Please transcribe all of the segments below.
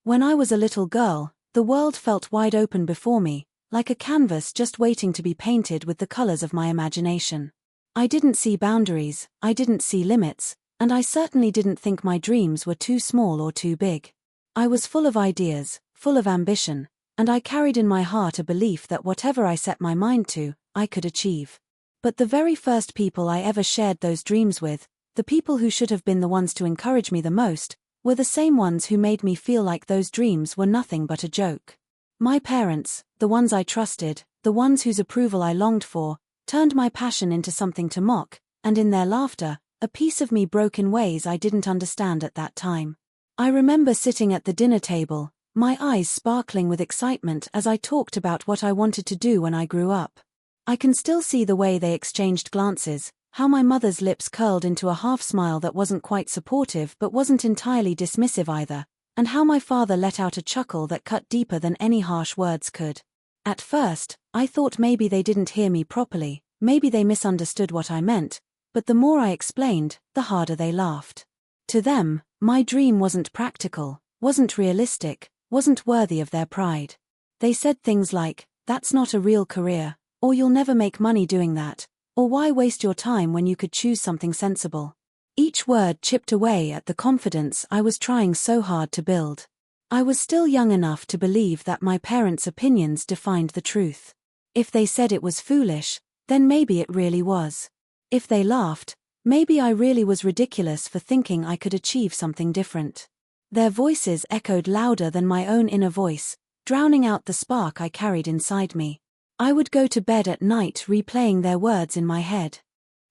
When I was a little girl, the world felt wide open before me, like a canvas just waiting to be painted with the colors of my imagination. I didn't see boundaries, I didn't see limits, and I certainly didn't think my dreams were too small or too big. I was full of ideas, full of ambition, and I carried in my heart a belief that whatever I set my mind to, I could achieve. But the very first people I ever shared those dreams with, the people who should have been the ones to encourage me the most, were the same ones who made me feel like those dreams were nothing but a joke. My parents, the ones I trusted, the ones whose approval I longed for, turned my passion into something to mock, and in their laughter, a piece of me broke in ways I didn't understand at that time. I remember sitting at the dinner table, my eyes sparkling with excitement as I talked about what I wanted to do when I grew up. I can still see the way they exchanged glances, how my mother's lips curled into a half-smile that wasn't quite supportive but wasn't entirely dismissive either, and how my father let out a chuckle that cut deeper than any harsh words could. At first, I thought maybe they didn't hear me properly, maybe they misunderstood what I meant, but the more I explained, the harder they laughed. To them, my dream wasn't practical, wasn't realistic, wasn't worthy of their pride. They said things like, "That's not a real career," or "You'll never make money doing that," or "Why waste your time when you could choose something sensible?" Each word chipped away at the confidence I was trying so hard to build. I was still young enough to believe that my parents' opinions defined the truth. If they said it was foolish, then maybe it really was. If they laughed, maybe I really was ridiculous for thinking I could achieve something different. Their voices echoed louder than my own inner voice, drowning out the spark I carried inside me. I would go to bed at night replaying their words in my head.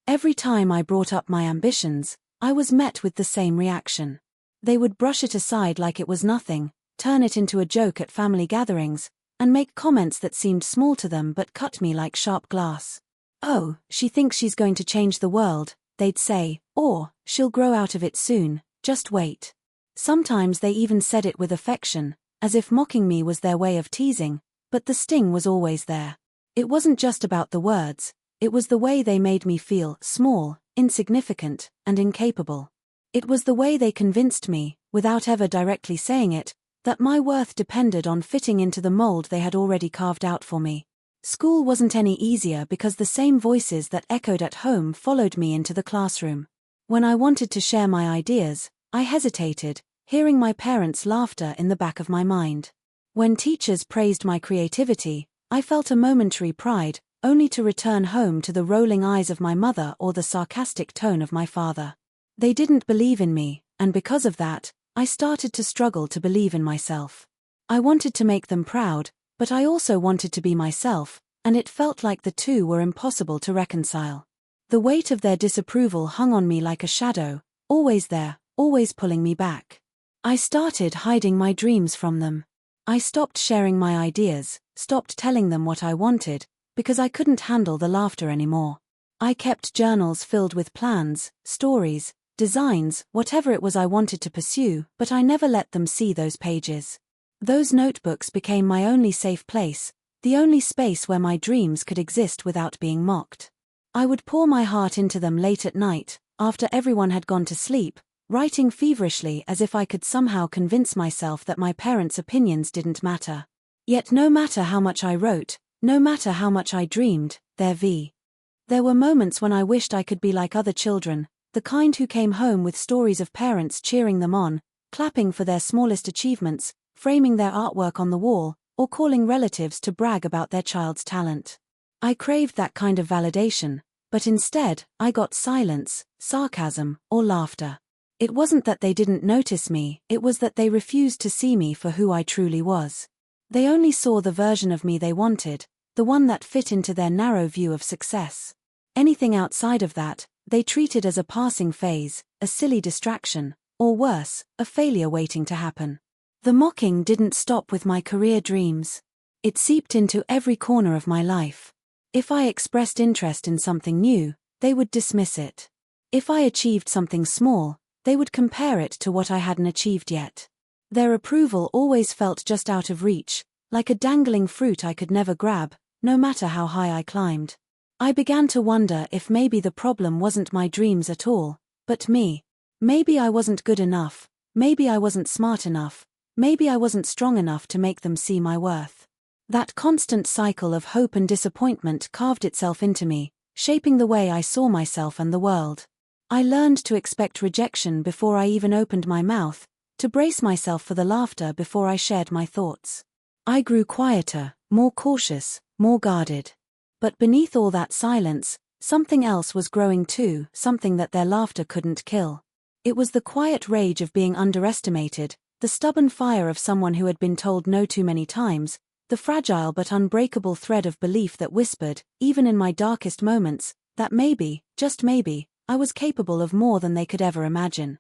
Every time I brought up my ambitions, I was met with the same reaction. They would brush it aside like it was nothing, turn it into a joke at family gatherings, and make comments that seemed small to them but cut me like sharp glass. "Oh, she thinks she's going to change the world," they'd say, or, "She'll grow out of it soon, just wait." Sometimes they even said it with affection, as if mocking me was their way of teasing, but the sting was always there. It wasn't just about the words, it was the way they made me feel small, insignificant, and incapable. It was the way they convinced me, without ever directly saying it, that my worth depended on fitting into the mold they had already carved out for me. School wasn't any easier because the same voices that echoed at home followed me into the classroom. When I wanted to share my ideas, I hesitated, hearing my parents' laughter in the back of my mind. When teachers praised my creativity, I felt a momentary pride, only to return home to the rolling eyes of my mother or the sarcastic tone of my father. They didn't believe in me, and because of that, I started to struggle to believe in myself. I wanted to make them proud, but I also wanted to be myself, and it felt like the two were impossible to reconcile. The weight of their disapproval hung on me like a shadow, always there, always pulling me back. I started hiding my dreams from them. I stopped sharing my ideas, stopped telling them what I wanted, because I couldn't handle the laughter anymore. I kept journals filled with plans, stories, designs, whatever it was I wanted to pursue, but I never let them see those pages. Those notebooks became my only safe place, the only space where my dreams could exist without being mocked. I would pour my heart into them late at night, after everyone had gone to sleep, writing feverishly as if I could somehow convince myself that my parents' opinions didn't matter. Yet no matter how much I wrote, no matter how much I dreamed, there were moments when I wished I could be like other children, the kind who came home with stories of parents cheering them on, clapping for their smallest achievements, framing their artwork on the wall, or calling relatives to brag about their child's talent. I craved that kind of validation, but instead, I got silence, sarcasm, or laughter. It wasn't that they didn't notice me, it was that they refused to see me for who I truly was. They only saw the version of me they wanted, the one that fit into their narrow view of success. Anything outside of that, they treated as a passing phase, a silly distraction, or worse, a failure waiting to happen. The mocking didn't stop with my career dreams. It seeped into every corner of my life. If I expressed interest in something new, they would dismiss it. If I achieved something small, they would compare it to what I hadn't achieved yet. Their approval always felt just out of reach, like a dangling fruit I could never grab, no matter how high I climbed. I began to wonder if maybe the problem wasn't my dreams at all, but me. Maybe I wasn't good enough, maybe I wasn't smart enough, Maybe I wasn't strong enough to make them see my worth. That constant cycle of hope and disappointment carved itself into me, shaping the way I saw myself and the world. I learned to expect rejection before I even opened my mouth, to brace myself for the laughter before I shared my thoughts. I grew quieter, more cautious, more guarded. But beneath all that silence, something else was growing too, something that their laughter couldn't kill. It was the quiet rage of being underestimated, the stubborn fire of someone who had been told no too many times, the fragile but unbreakable thread of belief that whispered, even in my darkest moments, that maybe, just maybe, I was capable of more than they could ever imagine.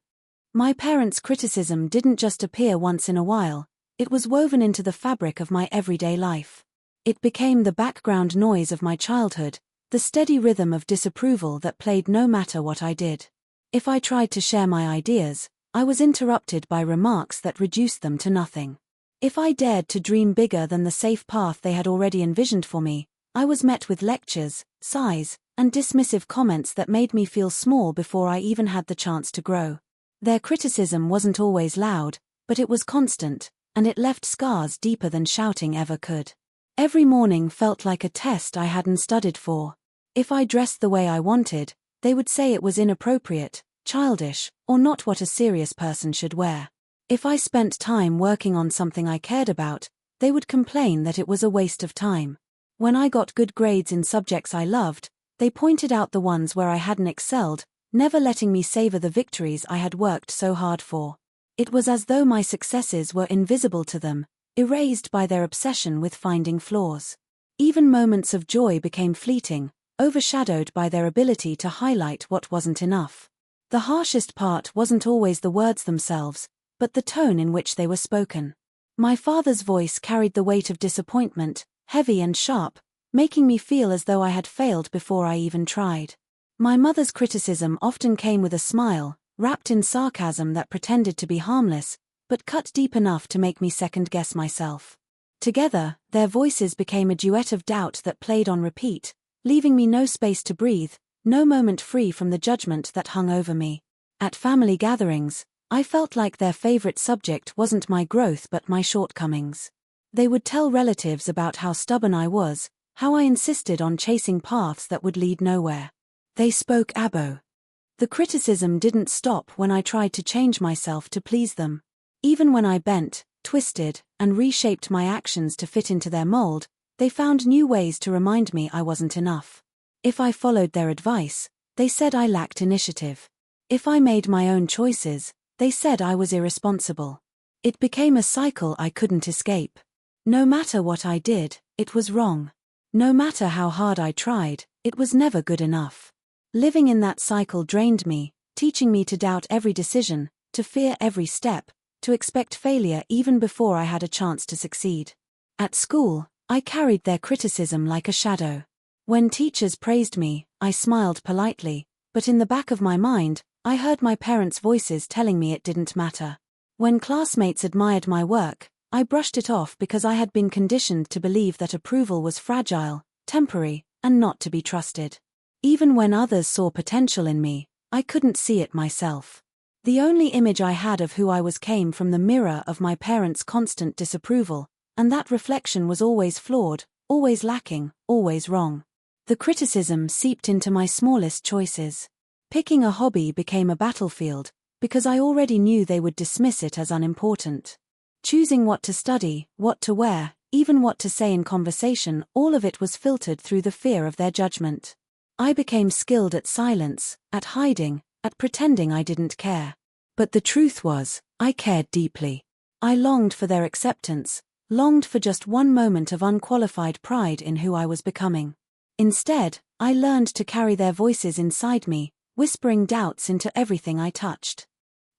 My parents' criticism didn't just appear once in a while, it was woven into the fabric of my everyday life. It became the background noise of my childhood, the steady rhythm of disapproval that played no matter what I did. If I tried to share my ideas, I was interrupted by remarks that reduced them to nothing. If I dared to dream bigger than the safe path they had already envisioned for me, I was met with lectures, sighs, and dismissive comments that made me feel small before I even had the chance to grow. Their criticism wasn't always loud, but it was constant, and it left scars deeper than shouting ever could. Every morning felt like a test I hadn't studied for. If I dressed the way I wanted, they would say it was inappropriate, childish, or not what a serious person should wear. If I spent time working on something I cared about, they would complain that it was a waste of time. When I got good grades in subjects I loved, they pointed out the ones where I hadn't excelled, never letting me savor the victories I had worked so hard for. It was as though my successes were invisible to them, erased by their obsession with finding flaws. Even moments of joy became fleeting, overshadowed by their ability to highlight what wasn't enough. The harshest part wasn't always the words themselves, but the tone in which they were spoken. My father's voice carried the weight of disappointment, heavy and sharp, making me feel as though I had failed before I even tried. My mother's criticism often came with a smile, wrapped in sarcasm that pretended to be harmless, but cut deep enough to make me second-guess myself. Together, their voices became a duet of doubt that played on repeat, leaving me no space to breathe, no moment free from the judgment that hung over me. At family gatherings, I felt like their favorite subject wasn't my growth but my shortcomings. They would tell relatives about how stubborn I was, how I insisted on chasing paths that would lead nowhere. They spoke abo. The criticism didn't stop when I tried to change myself to please them. Even when I bent, twisted, and reshaped my actions to fit into their mold, they found new ways to remind me I wasn't enough. If I followed their advice, they said I lacked initiative. If I made my own choices, they said I was irresponsible. It became a cycle I couldn't escape. No matter what I did, it was wrong. No matter how hard I tried, it was never good enough. Living in that cycle drained me, teaching me to doubt every decision, to fear every step, to expect failure even before I had a chance to succeed. At school, I carried their criticism like a shadow. When teachers praised me, I smiled politely, but in the back of my mind, I heard my parents' voices telling me it didn't matter. When classmates admired my work, I brushed it off because I had been conditioned to believe that approval was fragile, temporary, and not to be trusted. Even when others saw potential in me, I couldn't see it myself. The only image I had of who I was came from the mirror of my parents' constant disapproval, and that reflection was always flawed, always lacking, always wrong. The criticism seeped into my smallest choices. Picking a hobby became a battlefield, because I already knew they would dismiss it as unimportant. Choosing what to study, what to wear, even what to say in conversation, all of it was filtered through the fear of their judgment. I became skilled at silence, at hiding, at pretending I didn't care. But the truth was, I cared deeply. I longed for their acceptance, longed for just one moment of unqualified pride in who I was becoming. Instead, I learned to carry their voices inside me, whispering doubts into everything I touched.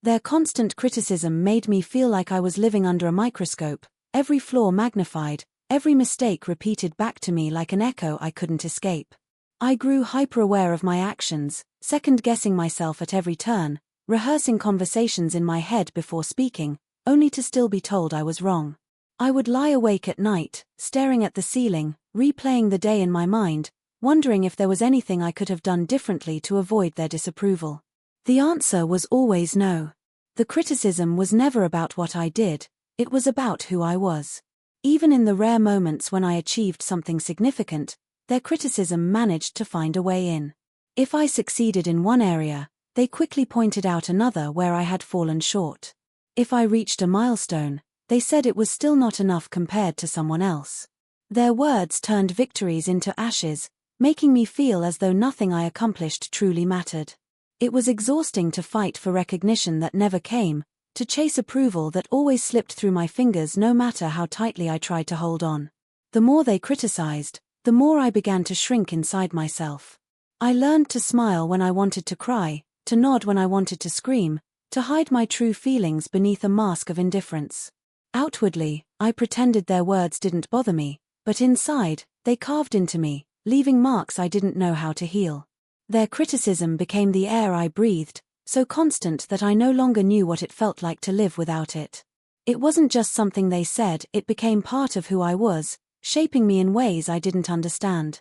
Their constant criticism made me feel like I was living under a microscope, every flaw magnified, every mistake repeated back to me like an echo I couldn't escape. I grew hyper-aware of my actions, second-guessing myself at every turn, rehearsing conversations in my head before speaking, only to still be told I was wrong. I would lie awake at night, staring at the ceiling, replaying the day in my mind, wondering if there was anything I could have done differently to avoid their disapproval. The answer was always no. The criticism was never about what I did, It was about who I was. Even in the rare moments when I achieved something significant, their criticism managed to find a way in. If I succeeded in one area, they quickly pointed out another where I had fallen short. If I reached a milestone, they said it was still not enough compared to someone else. Their words turned victories into ashes, making me feel as though nothing I accomplished truly mattered. It was exhausting to fight for recognition that never came, to chase approval that always slipped through my fingers no matter how tightly I tried to hold on. The more they criticized, the more I began to shrink inside myself. I learned to smile when I wanted to cry, to nod when I wanted to scream, to hide my true feelings beneath a mask of indifference. Outwardly, I pretended their words didn't bother me, but inside, they carved into me, leaving marks I didn't know how to heal. Their criticism became the air I breathed, so constant that I no longer knew what it felt like to live without it. It wasn't just something they said, it became part of who I was, shaping me in ways I didn't understand.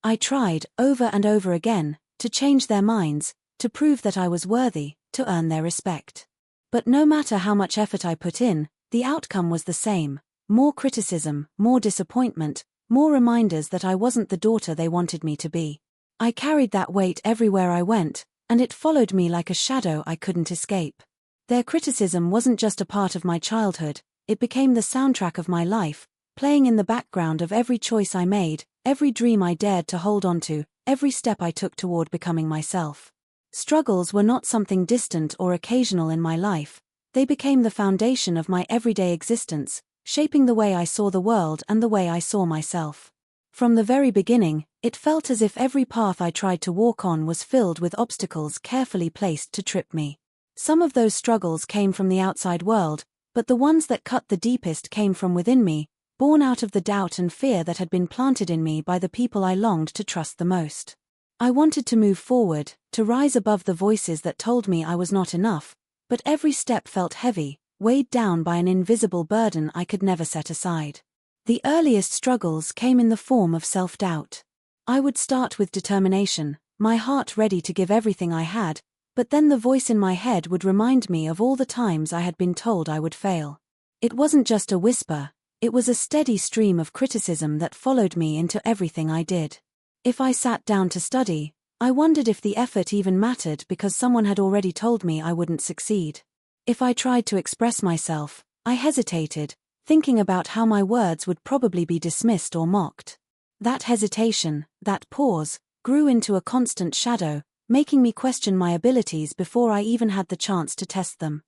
I tried, over and over again, to change their minds, to prove that I was worthy, to earn their respect. But no matter how much effort I put in, the outcome was the same: more criticism, more disappointment, more reminders that I wasn't the daughter they wanted me to be. I carried that weight everywhere I went, and it followed me like a shadow I couldn't escape. Their criticism wasn't just a part of my childhood, it became the soundtrack of my life, playing in the background of every choice I made, every dream I dared to hold on to, every step I took toward becoming myself. Struggles were not something distant or occasional in my life, they became the foundation of my everyday existence, shaping the way I saw the world and the way I saw myself. From the very beginning, it felt as if every path I tried to walk on was filled with obstacles carefully placed to trip me. Some of those struggles came from the outside world, but the ones that cut the deepest came from within me, born out of the doubt and fear that had been planted in me by the people I longed to trust the most. I wanted to move forward, to rise above the voices that told me I was not enough, but every step felt heavy, weighed down by an invisible burden I could never set aside. The earliest struggles came in the form of self-doubt. I would start with determination, my heart ready to give everything I had, but then the voice in my head would remind me of all the times I had been told I would fail. It wasn't just a whisper, it was a steady stream of criticism that followed me into everything I did. If I sat down to study, I wondered if the effort even mattered because someone had already told me I wouldn't succeed. If I tried to express myself, I hesitated, thinking about how my words would probably be dismissed or mocked. That hesitation, that pause, grew into a constant shadow, making me question my abilities before I even had the chance to test them.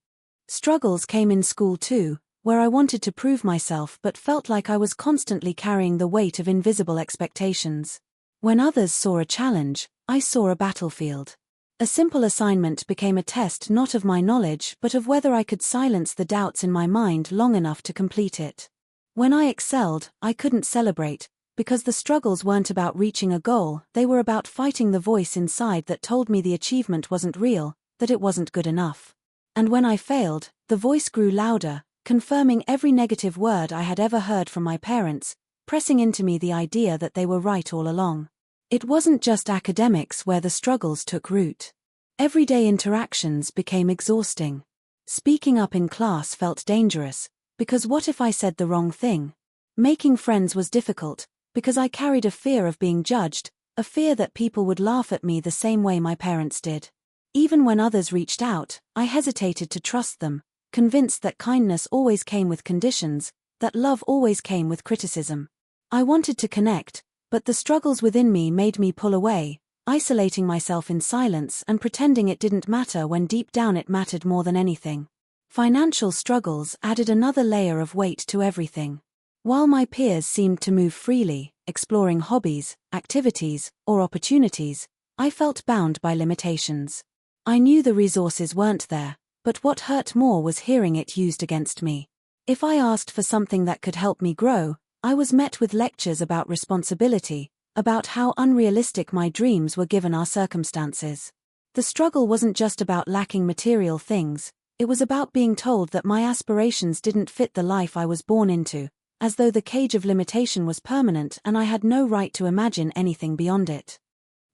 Struggles came in school too, where I wanted to prove myself but felt like I was constantly carrying the weight of invisible expectations. When others saw a challenge, I saw a battlefield. A simple assignment became a test not of my knowledge but of whether I could silence the doubts in my mind long enough to complete it. When I excelled, I couldn't celebrate, because the struggles weren't about reaching a goal, they were about fighting the voice inside that told me the achievement wasn't real, that it wasn't good enough. And when I failed, the voice grew louder, confirming every negative word I had ever heard from my parents, pressing into me the idea that they were right all along. It wasn't just academics where the struggles took root. Everyday interactions became exhausting. Speaking up in class felt dangerous, because what if I said the wrong thing? Making friends was difficult, because I carried a fear of being judged, a fear that people would laugh at me the same way my parents did. Even when others reached out, I hesitated to trust them, convinced that kindness always came with conditions, that love always came with criticism. I wanted to connect, but the struggles within me made me pull away, isolating myself in silence and pretending it didn't matter when deep down it mattered more than anything. Financial struggles added another layer of weight to everything. While my peers seemed to move freely, exploring hobbies, activities, or opportunities, I felt bound by limitations. I knew the resources weren't there, but what hurt more was hearing it used against me. If I asked for something that could help me grow, I was met with lectures about responsibility, about how unrealistic my dreams were given our circumstances. The struggle wasn't just about lacking material things, it was about being told that my aspirations didn't fit the life I was born into, as though the cage of limitation was permanent and I had no right to imagine anything beyond it.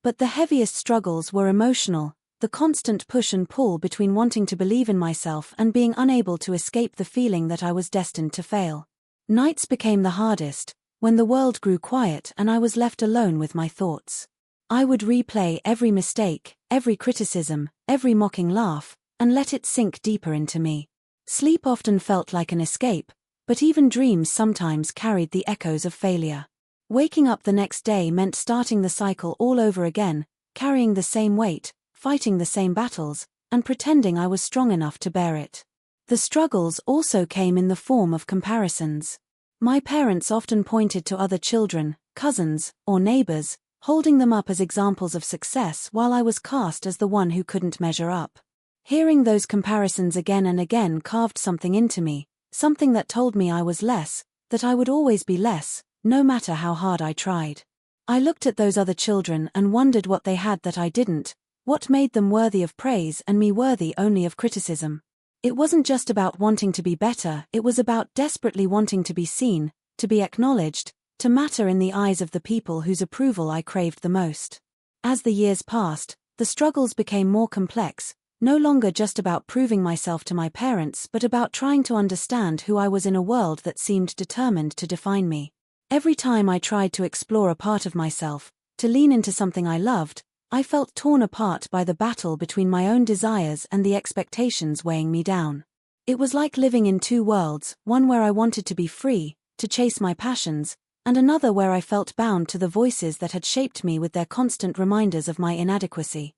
But the heaviest struggles were emotional, the constant push and pull between wanting to believe in myself and being unable to escape the feeling that I was destined to fail. Nights became the hardest, when the world grew quiet and I was left alone with my thoughts. I would replay every mistake, every criticism, every mocking laugh, and let it sink deeper into me. Sleep often felt like an escape, but even dreams sometimes carried the echoes of failure. Waking up the next day meant starting the cycle all over again, carrying the same weight, fighting the same battles, and pretending I was strong enough to bear it. The struggles also came in the form of comparisons. My parents often pointed to other children, cousins, or neighbors, holding them up as examples of success while I was cast as the one who couldn't measure up. Hearing those comparisons again and again carved something into me, something that told me I was less, that I would always be less, no matter how hard I tried. I looked at those other children and wondered what they had that I didn't, what made them worthy of praise and me worthy only of criticism. It wasn't just about wanting to be better, it was about desperately wanting to be seen, to be acknowledged, to matter in the eyes of the people whose approval I craved the most. As the years passed, the struggles became more complex, no longer just about proving myself to my parents but about trying to understand who I was in a world that seemed determined to define me. Every time I tried to explore a part of myself, to lean into something I loved, I felt torn apart by the battle between my own desires and the expectations weighing me down. It was like living in two worlds, one where I wanted to be free, to chase my passions, and another where I felt bound to the voices that had shaped me with their constant reminders of my inadequacy.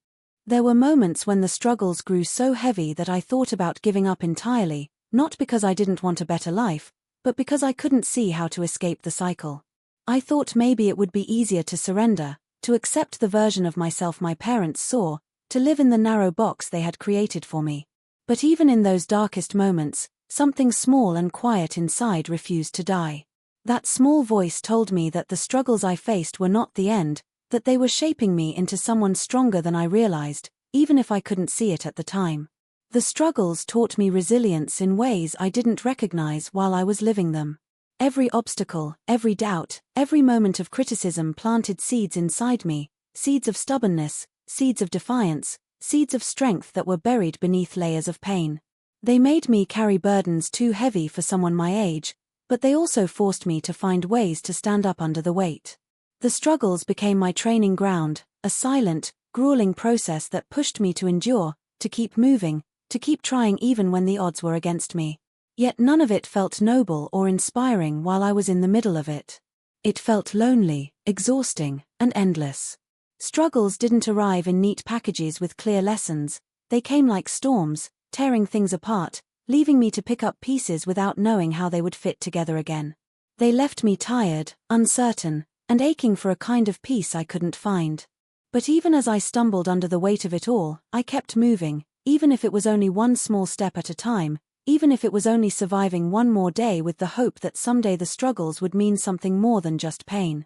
There were moments when the struggles grew so heavy that I thought about giving up entirely, not because I didn't want a better life, but because I couldn't see how to escape the cycle. I thought maybe it would be easier to surrender, to accept the version of myself my parents saw, to live in the narrow box they had created for me. But even in those darkest moments, something small and quiet inside refused to die. That small voice told me that the struggles I faced were not the end, that they were shaping me into someone stronger than I realized, even if I couldn't see it at the time. The struggles taught me resilience in ways I didn't recognize while I was living them. Every obstacle, every doubt, every moment of criticism planted seeds inside me, seeds of stubbornness, seeds of defiance, seeds of strength that were buried beneath layers of pain. They made me carry burdens too heavy for someone my age, but they also forced me to find ways to stand up under the weight. The struggles became my training ground, a silent, grueling process that pushed me to endure, to keep moving, to keep trying even when the odds were against me. Yet none of it felt noble or inspiring while I was in the middle of it. It felt lonely, exhausting, and endless. Struggles didn't arrive in neat packages with clear lessons, they came like storms, tearing things apart, leaving me to pick up pieces without knowing how they would fit together again. They left me tired, uncertain, and aching for a kind of peace I couldn't find. But even as I stumbled under the weight of it all, I kept moving, even if it was only one small step at a time, even if it was only surviving one more day with the hope that someday the struggles would mean something more than just pain.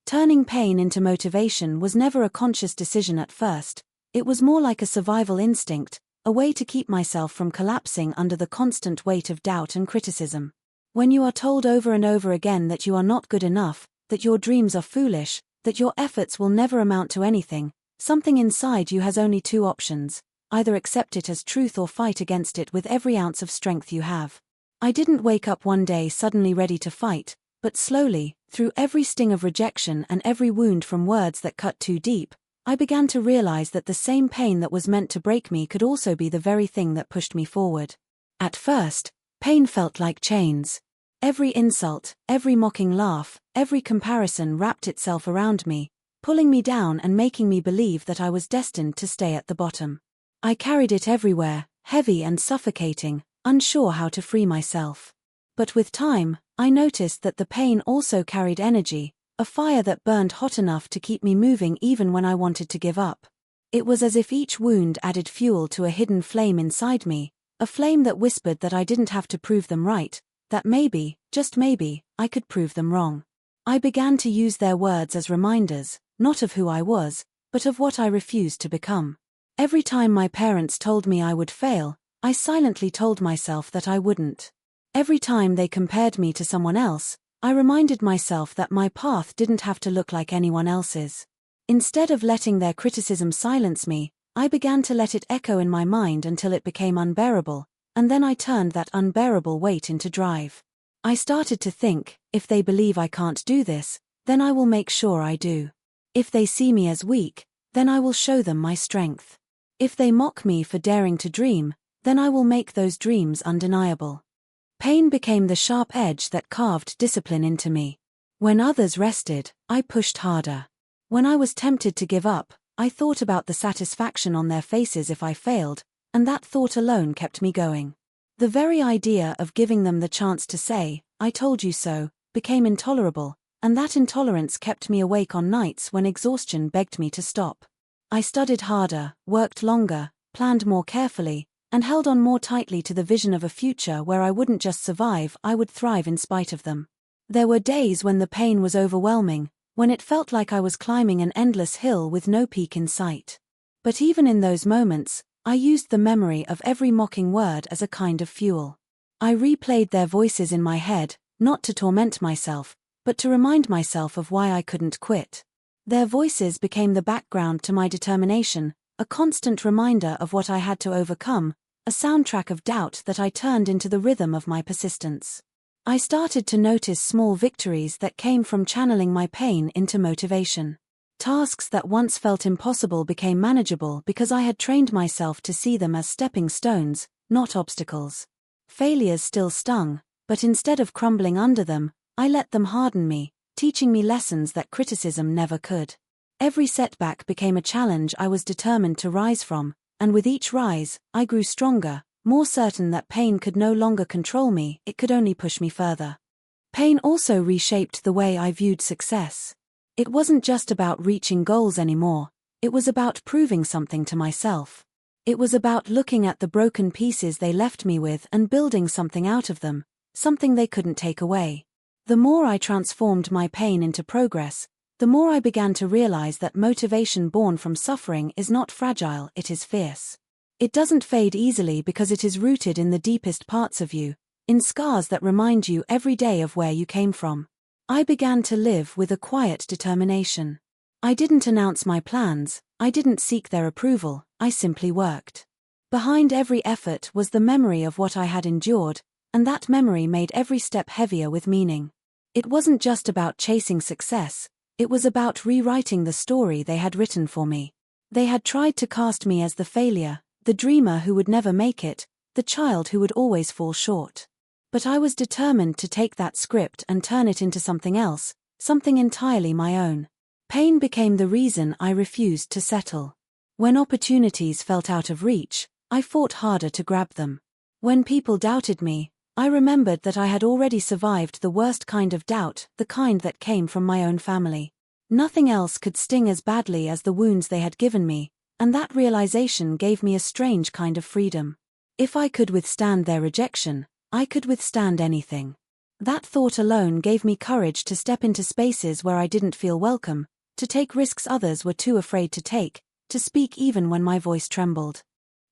Turning pain into motivation was never a conscious decision at first, it was more like a survival instinct, a way to keep myself from collapsing under the constant weight of doubt and criticism. When you are told over and over again that you are not good enough, that your dreams are foolish, that your efforts will never amount to anything, something inside you has only two options: either accept it as truth or fight against it with every ounce of strength you have. I didn't wake up one day suddenly ready to fight, but slowly, through every sting of rejection and every wound from words that cut too deep, I began to realize that the same pain that was meant to break me could also be the very thing that pushed me forward. At first, pain felt like chains. Every insult, every mocking laugh, every comparison wrapped itself around me, pulling me down and making me believe that I was destined to stay at the bottom. I carried it everywhere, heavy and suffocating, unsure how to free myself. But with time, I noticed that the pain also carried energy, a fire that burned hot enough to keep me moving even when I wanted to give up. It was as if each wound added fuel to a hidden flame inside me, a flame that whispered that I didn't have to prove them right, that maybe, just maybe, I could prove them wrong. I began to use their words as reminders, not of who I was, but of what I refused to become. Every time my parents told me I would fail, I silently told myself that I wouldn't. Every time they compared me to someone else, I reminded myself that my path didn't have to look like anyone else's. Instead of letting their criticism silence me, I began to let it echo in my mind until it became unbearable, and then I turned that unbearable weight into drive. I started to think, if they believe I can't do this, then I will make sure I do. If they see me as weak, then I will show them my strength. If they mock me for daring to dream, then I will make those dreams undeniable. Pain became the sharp edge that carved discipline into me. When others rested, I pushed harder. When I was tempted to give up, I thought about the satisfaction on their faces if I failed, and that thought alone kept me going. The very idea of giving them the chance to say, "I told you so," became intolerable, and that intolerance kept me awake on nights when exhaustion begged me to stop. I studied harder, worked longer, planned more carefully, and held on more tightly to the vision of a future where I wouldn't just survive, I would thrive in spite of them. There were days when the pain was overwhelming, when it felt like I was climbing an endless hill with no peak in sight. But even in those moments, I used the memory of every mocking word as a kind of fuel. I replayed their voices in my head, not to torment myself, but to remind myself of why I couldn't quit. Their voices became the background to my determination, a constant reminder of what I had to overcome, a soundtrack of doubt that I turned into the rhythm of my persistence. I started to notice small victories that came from channeling my pain into motivation. Tasks that once felt impossible became manageable because I had trained myself to see them as stepping stones, not obstacles. Failures still stung, but instead of crumbling under them, I let them harden me, teaching me lessons that criticism never could. Every setback became a challenge I was determined to rise from, and with each rise, I grew stronger, more certain that pain could no longer control me, it could only push me further. Pain also reshaped the way I viewed success. It wasn't just about reaching goals anymore, it was about proving something to myself. It was about looking at the broken pieces they left me with and building something out of them, something they couldn't take away. The more I transformed my pain into progress, the more I began to realize that motivation born from suffering is not fragile, it is fierce. It doesn't fade easily because it is rooted in the deepest parts of you, in scars that remind you every day of where you came from. I began to live with a quiet determination. I didn't announce my plans, I didn't seek their approval, I simply worked. Behind every effort was the memory of what I had endured, and that memory made every step heavier with meaning. It wasn't just about chasing success, it was about rewriting the story they had written for me. They had tried to cast me as the failure, the dreamer who would never make it, the child who would always fall short. But I was determined to take that script and turn it into something else, something entirely my own. Pain became the reason I refused to settle. When opportunities felt out of reach, I fought harder to grab them. When people doubted me, I remembered that I had already survived the worst kind of doubt, the kind that came from my own family. Nothing else could sting as badly as the wounds they had given me, and that realization gave me a strange kind of freedom. If I could withstand their rejection, I could withstand anything. That thought alone gave me courage to step into spaces where I didn't feel welcome, to take risks others were too afraid to take, to speak even when my voice trembled.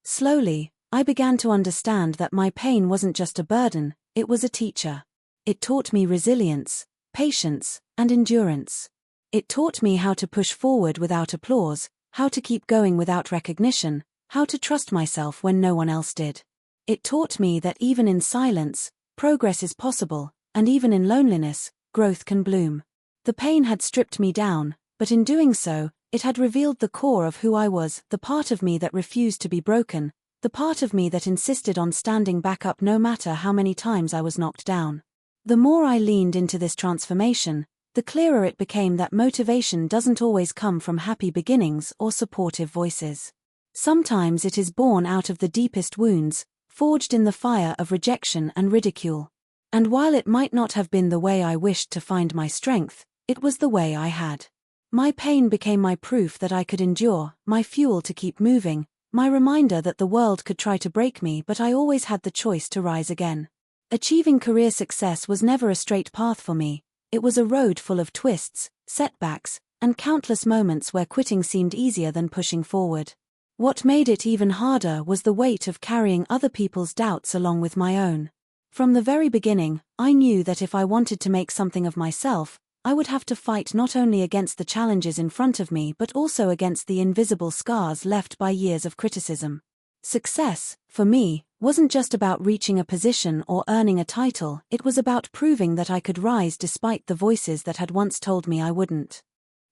Slowly, I began to understand that my pain wasn't just a burden, it was a teacher. It taught me resilience, patience, and endurance. It taught me how to push forward without applause, how to keep going without recognition, how to trust myself when no one else did. It taught me that even in silence, progress is possible, and even in loneliness, growth can bloom. The pain had stripped me down, but in doing so, it had revealed the core of who I was, the part of me that refused to be broken, the part of me that insisted on standing back up no matter how many times I was knocked down. The more I leaned into this transformation, the clearer it became that motivation doesn't always come from happy beginnings or supportive voices. Sometimes it is born out of the deepest wounds, forged in the fire of rejection and ridicule. And while it might not have been the way I wished to find my strength, it was the way I had. My pain became my proof that I could endure, my fuel to keep moving, my reminder that the world could try to break me but I always had the choice to rise again. Achieving career success was never a straight path for me, it was a road full of twists, setbacks, and countless moments where quitting seemed easier than pushing forward. What made it even harder was the weight of carrying other people's doubts along with my own. From the very beginning, I knew that if I wanted to make something of myself, I would have to fight not only against the challenges in front of me but also against the invisible scars left by years of criticism. Success, for me, wasn't just about reaching a position or earning a title, it was about proving that I could rise despite the voices that had once told me I wouldn't.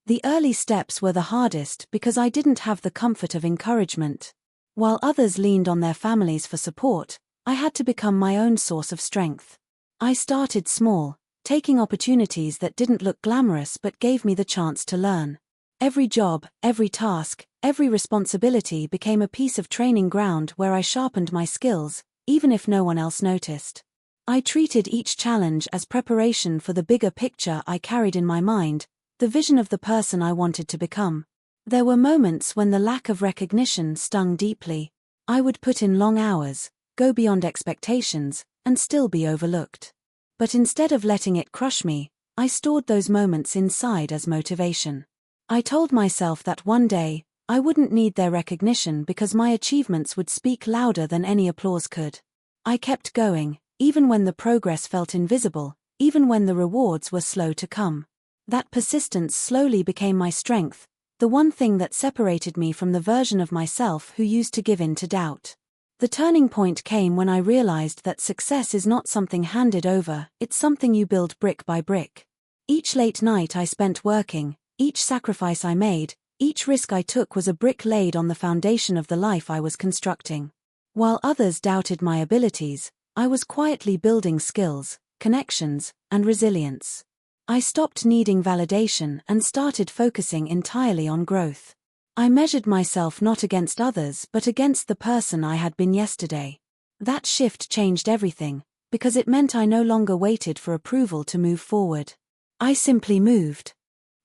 The early steps were the hardest because I didn't have the comfort of encouragement. While others leaned on their families for support, I had to become my own source of strength. I started small, taking opportunities that didn't look glamorous but gave me the chance to learn. Every job, every task, every responsibility became a piece of training ground where I sharpened my skills, even if no one else noticed. I treated each challenge as preparation for the bigger picture I carried in my mind, the vision of the person I wanted to become. There were moments when the lack of recognition stung deeply. I would put in long hours, go beyond expectations, and still be overlooked. But instead of letting it crush me, I stored those moments inside as motivation. I told myself that one day, I wouldn't need their recognition because my achievements would speak louder than any applause could. I kept going, even when the progress felt invisible, even when the rewards were slow to come. That persistence slowly became my strength, the one thing that separated me from the version of myself who used to give in to doubt. The turning point came when I realized that success is not something handed over, it's something you build brick by brick. Each late night I spent working, each sacrifice I made, each risk I took was a brick laid on the foundation of the life I was constructing. While others doubted my abilities, I was quietly building skills, connections, and resilience. I stopped needing validation and started focusing entirely on growth. I measured myself not against others but against the person I had been yesterday. That shift changed everything, because it meant I no longer waited for approval to move forward. I simply moved.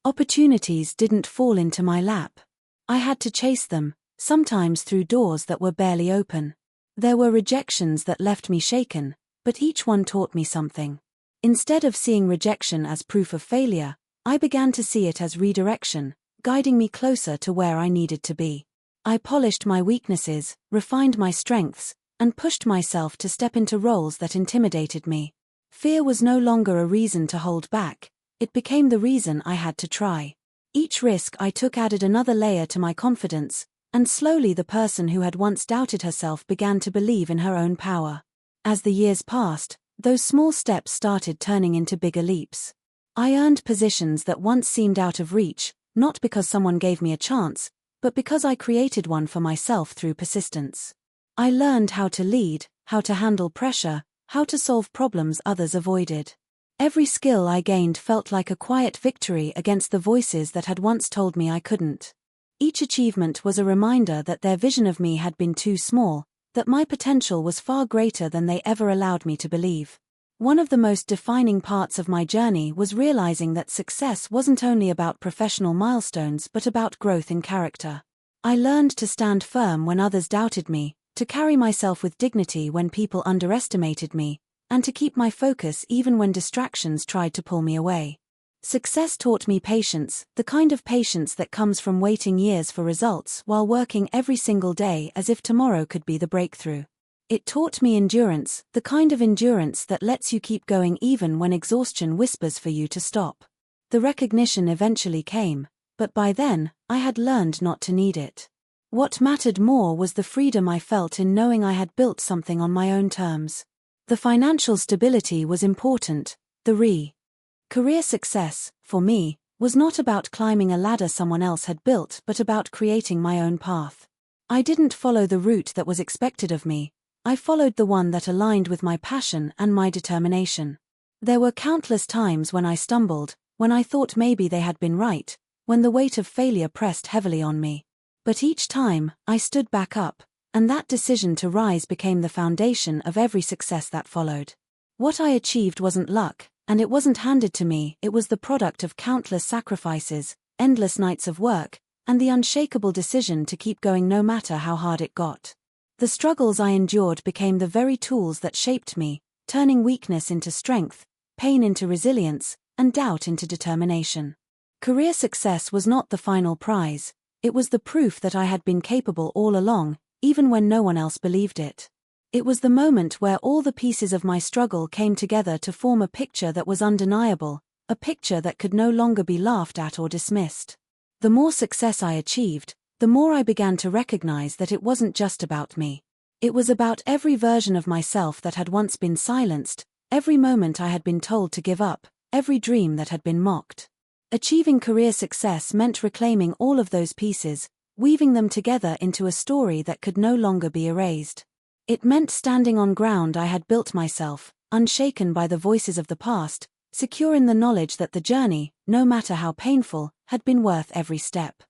Opportunities didn't fall into my lap. I had to chase them, sometimes through doors that were barely open. There were rejections that left me shaken, but each one taught me something. Instead of seeing rejection as proof of failure, I began to see it as redirection, guiding me closer to where I needed to be. I polished my weaknesses, refined my strengths, and pushed myself to step into roles that intimidated me. Fear was no longer a reason to hold back, it became the reason I had to try. Each risk I took added another layer to my confidence, and slowly the person who had once doubted herself began to believe in her own power. As the years passed, those small steps started turning into bigger leaps. I earned positions that once seemed out of reach, not because someone gave me a chance, but because I created one for myself through persistence. I learned how to lead, how to handle pressure, how to solve problems others avoided. Every skill I gained felt like a quiet victory against the voices that had once told me I couldn't. Each achievement was a reminder that their vision of me had been too small, that my potential was far greater than they ever allowed me to believe. One of the most defining parts of my journey was realizing that success wasn't only about professional milestones but about growth in character. I learned to stand firm when others doubted me, to carry myself with dignity when people underestimated me, and to keep my focus even when distractions tried to pull me away. Success taught me patience, the kind of patience that comes from waiting years for results while working every single day as if tomorrow could be the breakthrough. It taught me endurance, the kind of endurance that lets you keep going even when exhaustion whispers for you to stop. The recognition eventually came, but by then, I had learned not to need it. What mattered more was the freedom I felt in knowing I had built something on my own terms. The financial stability was important. Career success, for me, was not about climbing a ladder someone else had built but about creating my own path. I didn't follow the route that was expected of me, I followed the one that aligned with my passion and my determination. There were countless times when I stumbled, when I thought maybe they had been right, when the weight of failure pressed heavily on me. But each time, I stood back up, and that decision to rise became the foundation of every success that followed. What I achieved wasn't luck, and it wasn't handed to me, it was the product of countless sacrifices, endless nights of work, and the unshakable decision to keep going no matter how hard it got. The struggles I endured became the very tools that shaped me, turning weakness into strength, pain into resilience, and doubt into determination. Career success was not the final prize, it was the proof that I had been capable all along, even when no one else believed it. It was the moment where all the pieces of my struggle came together to form a picture that was undeniable, a picture that could no longer be laughed at or dismissed. The more success I achieved, the more I began to recognize that it wasn't just about me. It was about every version of myself that had once been silenced, every moment I had been told to give up, every dream that had been mocked. Achieving career success meant reclaiming all of those pieces, weaving them together into a story that could no longer be erased. It meant standing on ground I had built myself, unshaken by the voices of the past, secure in the knowledge that the journey, no matter how painful, had been worth every step.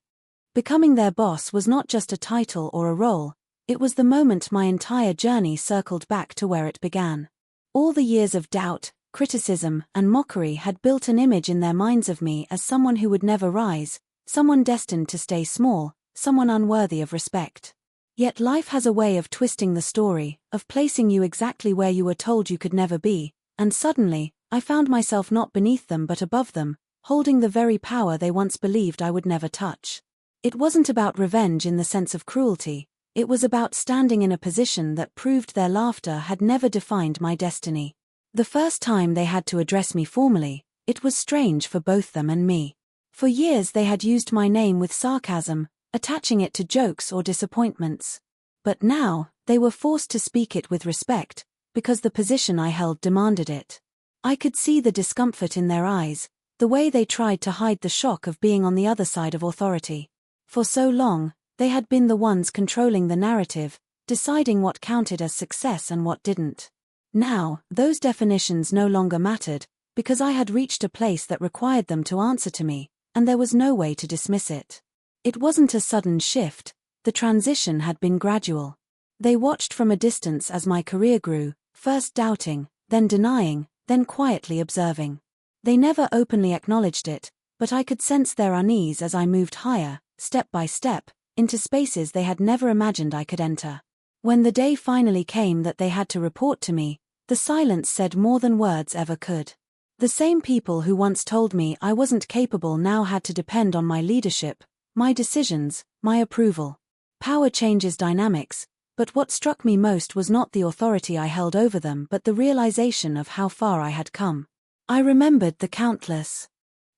Becoming their boss was not just a title or a role, it was the moment my entire journey circled back to where it began. All the years of doubt, criticism, and mockery had built an image in their minds of me as someone who would never rise, someone destined to stay small, someone unworthy of respect. Yet life has a way of twisting the story, of placing you exactly where you were told you could never be, and suddenly, I found myself not beneath them but above them, holding the very power they once believed I would never touch. It wasn't about revenge in the sense of cruelty, it was about standing in a position that proved their laughter had never defined my destiny. The first time they had to address me formally, it was strange for both them and me. For years they had used my name with sarcasm, attaching it to jokes or disappointments. But now, they were forced to speak it with respect, because the position I held demanded it. I could see the discomfort in their eyes, the way they tried to hide the shock of being on the other side of authority. For so long, they had been the ones controlling the narrative, deciding what counted as success and what didn't. Now, those definitions no longer mattered, because I had reached a place that required them to answer to me, and there was no way to dismiss it. It wasn't a sudden shift, the transition had been gradual. They watched from a distance as my career grew, first doubting, then denying, then quietly observing. They never openly acknowledged it, but I could sense their unease as I moved higher, step by step, into spaces they had never imagined I could enter. When the day finally came that they had to report to me, the silence said more than words ever could. The same people who once told me I wasn't capable now had to depend on my leadership, my decisions, my approval. Power changes dynamics, but what struck me most was not the authority I held over them but the realization of how far I had come. I remembered the countless.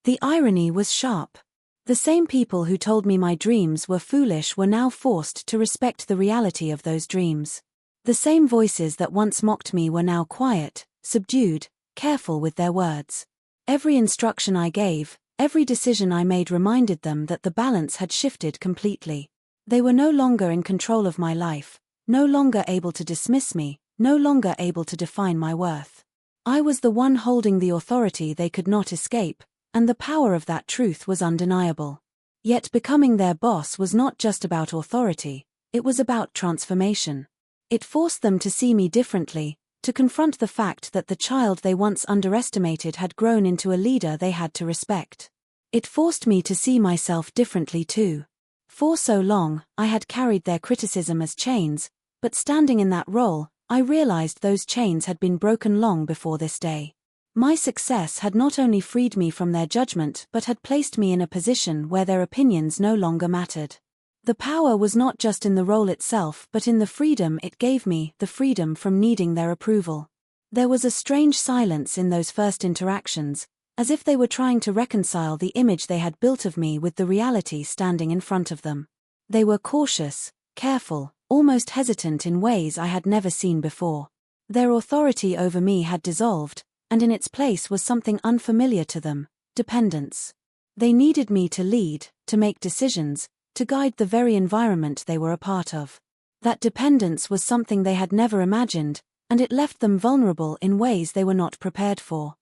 The irony was sharp. The same people who told me my dreams were foolish were now forced to respect the reality of those dreams. The same voices that once mocked me were now quiet, subdued, careful with their words. Every instruction I gave, every decision I made reminded them that the balance had shifted completely. They were no longer in control of my life, no longer able to dismiss me, no longer able to define my worth. I was the one holding the authority they could not escape, and the power of that truth was undeniable. Yet becoming their boss was not just about authority, it was about transformation. It forced them to see me differently, to confront the fact that the child they once underestimated had grown into a leader they had to respect. It forced me to see myself differently too. For so long, I had carried their criticism as chains, but standing in that role, I realized those chains had been broken long before this day. My success had not only freed me from their judgment but had placed me in a position where their opinions no longer mattered. The power was not just in the role itself but in the freedom it gave me, the freedom from needing their approval. There was a strange silence in those first interactions, as if they were trying to reconcile the image they had built of me with the reality standing in front of them. They were cautious, careful, almost hesitant in ways I had never seen before. Their authority over me had dissolved, and in its place was something unfamiliar to them: dependence. They needed me to lead, to make decisions, to guide the very environment they were a part of. That dependence was something they had never imagined, and it left them vulnerable in ways they were not prepared for.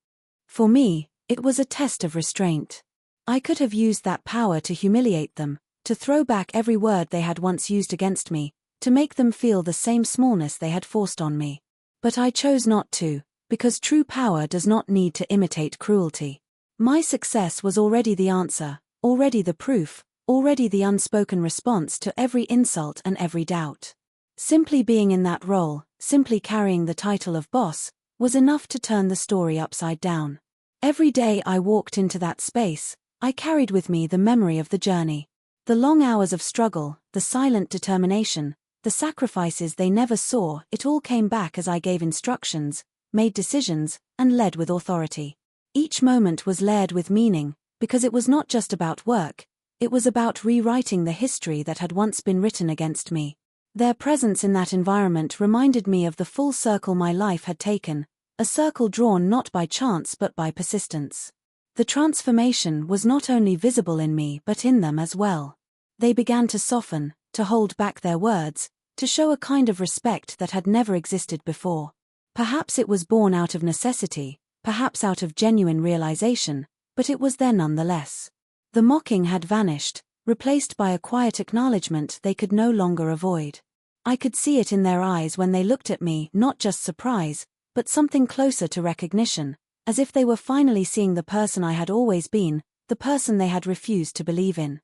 For me, it was a test of restraint. I could have used that power to humiliate them, to throw back every word they had once used against me, to make them feel the same smallness they had forced on me. But I chose not to, because true power does not need to imitate cruelty. My success was already the answer, already the proof, already the unspoken response to every insult and every doubt. Simply being in that role, simply carrying the title of boss, was enough to turn the story upside down. Every day I walked into that space, I carried with me the memory of the journey. The long hours of struggle, the silent determination, the sacrifices they never saw, it all came back as I gave instructions, made decisions, and led with authority. Each moment was layered with meaning, because it was not just about work, it was about rewriting the history that had once been written against me. Their presence in that environment reminded me of the full circle my life had taken, a circle drawn not by chance but by persistence. The transformation was not only visible in me but in them as well. They began to soften, to hold back their words, to show a kind of respect that had never existed before. Perhaps it was born out of necessity, perhaps out of genuine realization, but it was there nonetheless. The mocking had vanished, replaced by a quiet acknowledgement they could no longer avoid. I could see it in their eyes when they looked at me, not just surprise, but something closer to recognition, as if they were finally seeing the person I had always been, the person they had refused to believe in.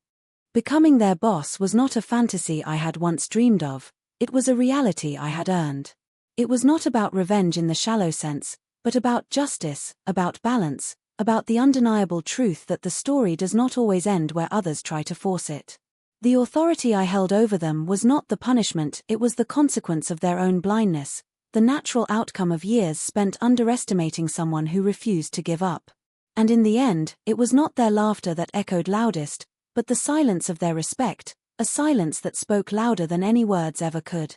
Becoming their boss was not a fantasy I had once dreamed of, it was a reality I had earned. It was not about revenge in the shallow sense, but about justice, about balance, about the undeniable truth that the story does not always end where others try to force it. The authority I held over them was not the punishment, it was the consequence of their own blindness, the natural outcome of years spent underestimating someone who refused to give up. And in the end, it was not their laughter that echoed loudest, but the silence of their respect, a silence that spoke louder than any words ever could.